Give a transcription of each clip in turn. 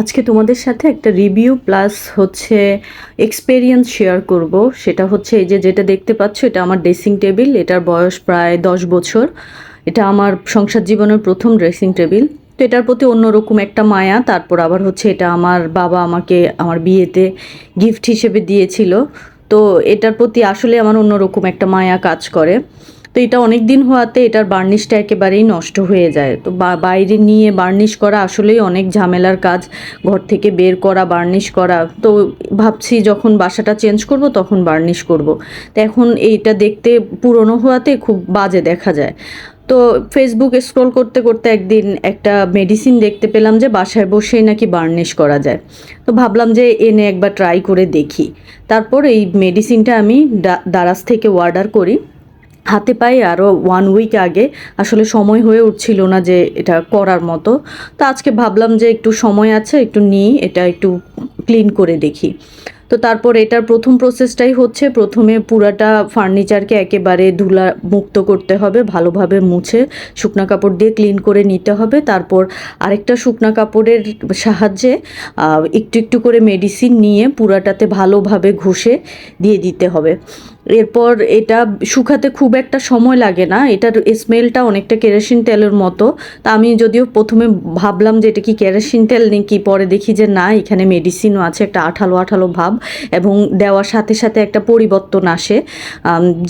আজকে তোমাদের সাথে একটা রিভিউ প্লাস হচ্ছে এক্সপেরিয়েন্স শেয়ার করব। সেটা হচ্ছে এই যে যেটা দেখতে পাচ্ছ, এটা আমার ড্রেসিং টেবিল। এটার বয়স প্রায় 10 বছর। এটা আমার সংসার জীবনের প্রথম ড্রেসিং টেবিল। তো এটার প্রতি অন্যরকম একটা মায়া। তারপর আবার হচ্ছে এটা আমার বাবা আমাকে আমার বিয়েতে গিফট হিসেবে দিয়েছিল। তো এটার প্রতি আসলে আমার অন্যরকম একটা মায়া কাজ করে। তো এটা অনেক দিন হওয়াতে এটার বার্নিশটা একেবারেই নষ্ট হয়ে যায়। তো বাইরে নিয়ে বার্নিশ করা আসলেই অনেক ঝামেলার কাজ। ঘর থেকে বের করা, বার্নিশ করা। তো ভাবছি যখন বাসাটা চেঞ্জ করব তখন বার্নিশ করব। তো এখন এইটা দেখতে পুরনো হওয়াতে খুব বাজে দেখা যায়। তো ফেসবুক স্ক্রল করতে করতে একদিন একটা মেডিসিন দেখতে পেলাম যে বাসায় বসেই নাকি বার্নিশ করা যায়। তো ভাবলাম যে এনে একবার ট্রাই করে দেখি। তারপর এই মেডিসিনটা আমি দারাজ থেকে অর্ডার করি। হাতে পায়ে আরও 1 উইক আগে। আসলে সময় হয়ে উঠছিল না যে এটা করার মতো। তো আজকে ভাবলাম যে একটু সময় আছে, একটু নিই, এটা একটু ক্লিন করে দেখি। তো তারপর এটার প্রথম প্রসেসটাই হচ্ছে প্রথমে পুরাটা ফার্নিচারকে একেবারে ধুলা মুক্ত করতে হবে, ভালোভাবে মুছে শুকনা কাপড় দিয়ে ক্লিন করে নিতে হবে। তারপর আরেকটা শুকনা কাপড়ের সাহায্যে একটু একটু করে মেডিসিন নিয়ে পুরাটাতে ভালোভাবে ঘষে দিয়ে দিতে হবে। এরপর এটা শুকাতে খুব একটা সময় লাগে না। এটার স্মেলটা অনেকটা কেরোসিন তেলের মতো। তা আমি যদিও প্রথমে ভাবলাম যে এটা কি কেরোসিন তেল নাকি, পরে দেখি যে না, এখানে মেডিসিনও আছে, একটা আঠালো আঠালো ভাব এবং দেওয়ার সাথে সাথে একটা পরিবর্তন আসে।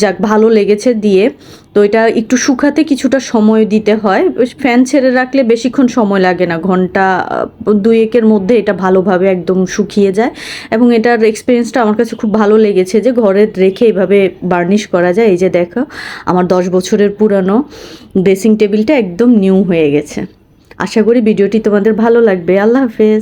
যাক, ভালো লেগেছে দিয়ে। তো এটা একটু শুকাতে কিছুটা সময় দিতে হয়। ফ্যান ছেড়ে রাখলে বেশিক্ষণ সময় লাগে না, ঘন্টা 2-1-এর মধ্যে এটা ভালোভাবে একদম শুকিয়ে যায়। এবং এটার এক্সপিরিয়েন্সটা আমার কাছে খুব ভালো লেগেছে যে ঘরে রেখে এভাবে বার্নিশ করা যায়। এই যে দেখো, আমার 10 বছরের পুরানো ড্রেসিং টেবিলটা একদম নিউ হয়ে গেছে। আশা করি ভিডিওটি তোমাদের ভালো লাগবে। আল্লাহ হাফেজ।